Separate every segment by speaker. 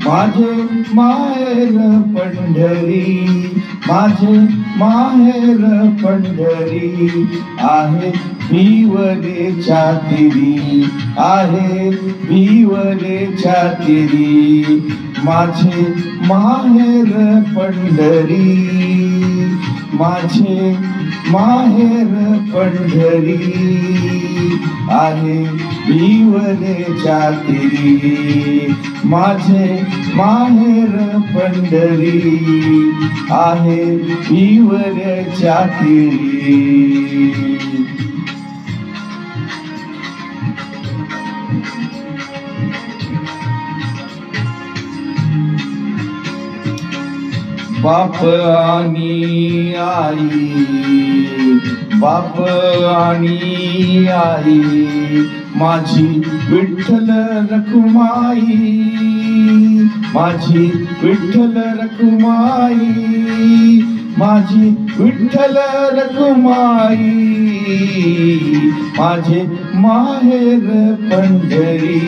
Speaker 1: माझे माहेर पंढरी, माझे माहेर पंढरी आहे भिवरेच्या तिरी, आहे भिवरेच्या तिरी. माझे माहेर पंढरी, माझे माहेर पंढरी आहे भिवरेच्या तिरी. माझे माहेर पंढरी आहे भिवरेच्या तिरी. बाप आणि आई, बाप आणि आई माझी विठ्ठल रखुमाई, माझी विठ्ठल रखुमाई, माझी विठ्ठल रखुमाई. माझे माहेर पंढरी,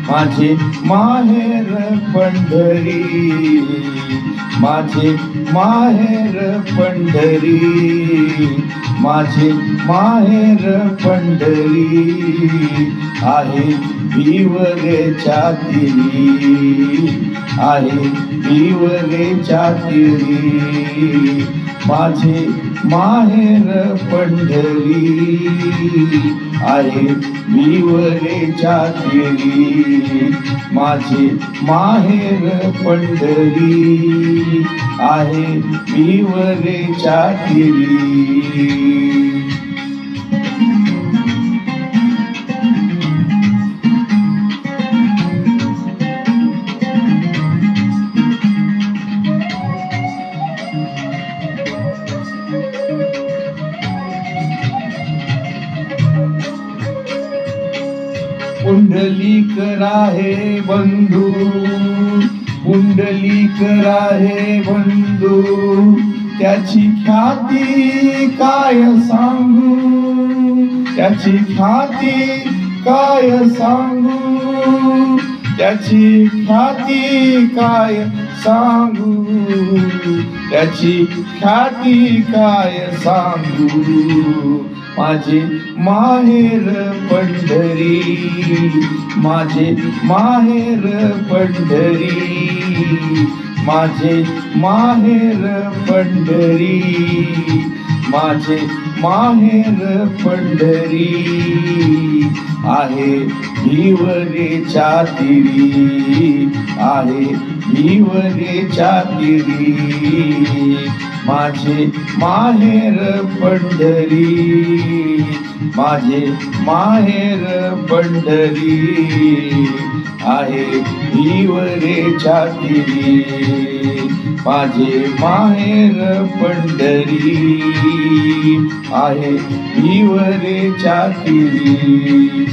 Speaker 1: माझे माहेर पंढरी, माझे माहेर पंढरी, माझे माहेर पंढरी आहे भिवरेच्या तिरी, आहे भिवरेच्या तिरी. माझे माहेर पंढरी आहे भिवरेच्या तिरी. माझे माहेर पंढरी आहे भिवरेच्या तिरी. पुंडलिक राहे बंधू, पुंडलिक राहे बंधू, त्याची ख्याती काय सांगू, त्याची ख्याती काय सांगू, त्याची ख्याती काय सांगू, त्याची ख्याती काय सांगू. माझे माहेर पंढरी, माझे माहेर पंढरी, माझे माहेर पंढरी, माझे माहेर पंढरी आहे भिवरेच्या तिरी, आहे भिवरेच्या तिरी. माझे माहेर पंढरी, माझे माहेर पंढरी आहे भिवरेच्या तिरी. माझे माहेर पंढरी आहे भिवरेच्या तिरी.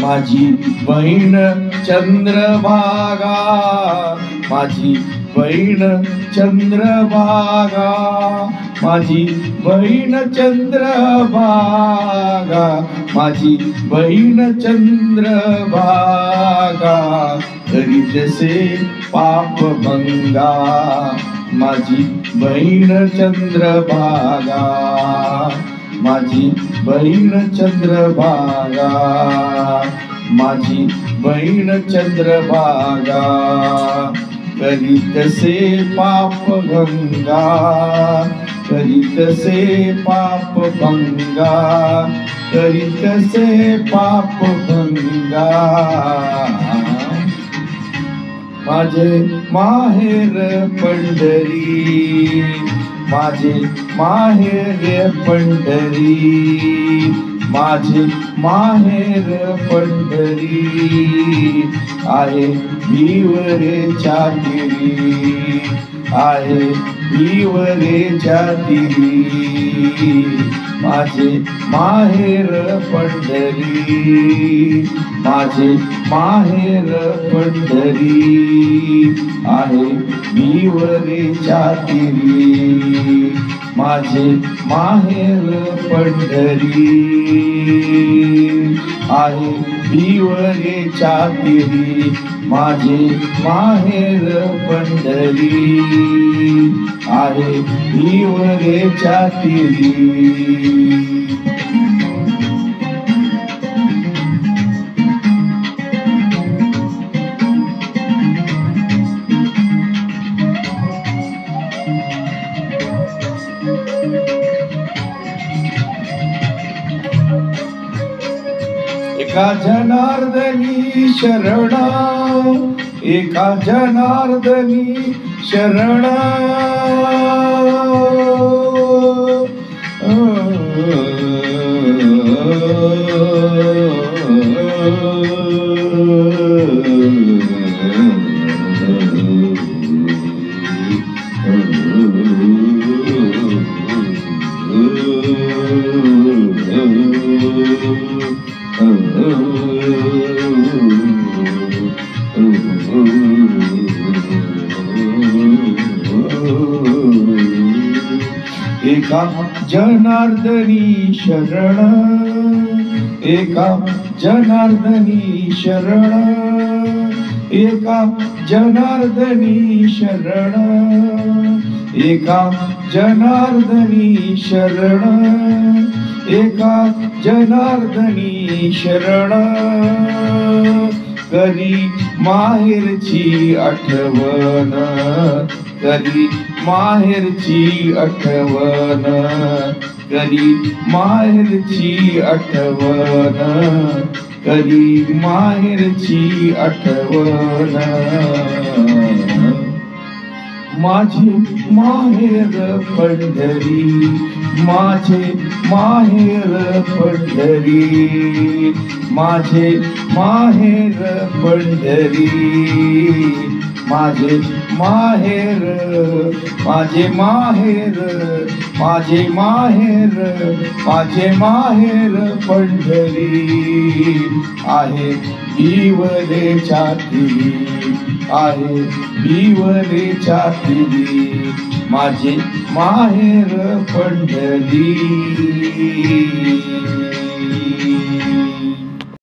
Speaker 1: माझी बहीण चंद्रभागा, माझी बहीण चंद्रभागा, माझी बहीण चंद्रभागा, माझी बहीण चंद्रभागा करीतसे पापभंगा. माझी बहीण चंद्रभागा, माझी बहीण चंद्रभागा, माझी बहीण चंद्रभागा करीतसे पापभंगा, करीतसे पापभंगा, करीतसे पापभंगा. माझे माहेर पंढरी, माझे माहेर पंढरी, माझे माहेर पंढरी आहे भिवरेच्या तिरी, आहे भिवरेच्या तिरी. माझे माहेर पंढरी, माझे माहेर पंढरी आहे विवरेच्या तीरी, माझे माहेर पंढरी आहे विवरेच्या तीरी, माझे माहेर पंढरी आहे विवरेच्या तीरी. एका जनार्दनी शरणा, एका जनार्दनी शरणा, एका जनार्दनी शरण, एका जनार्दनी शरण, एका जनार्दनी शरण, एका जनार्दनी शरण, एका जनार्दनी शरण, करी माहेरची आठवण, करी माहेरची आठवण, करी माहेरची आठवण, करी माहेरची आठवण. माझे माहेर पंढरी, माझे माहेर पंढरी, माझे माहेर पंढरी, माझे माहेर, माझे माहेर, माझे माहेर, माझे माहेर पंढरी आहे विवरेच्या तीरी, आहे विवरेच्या तीरी, माझे माहेर पंढरी.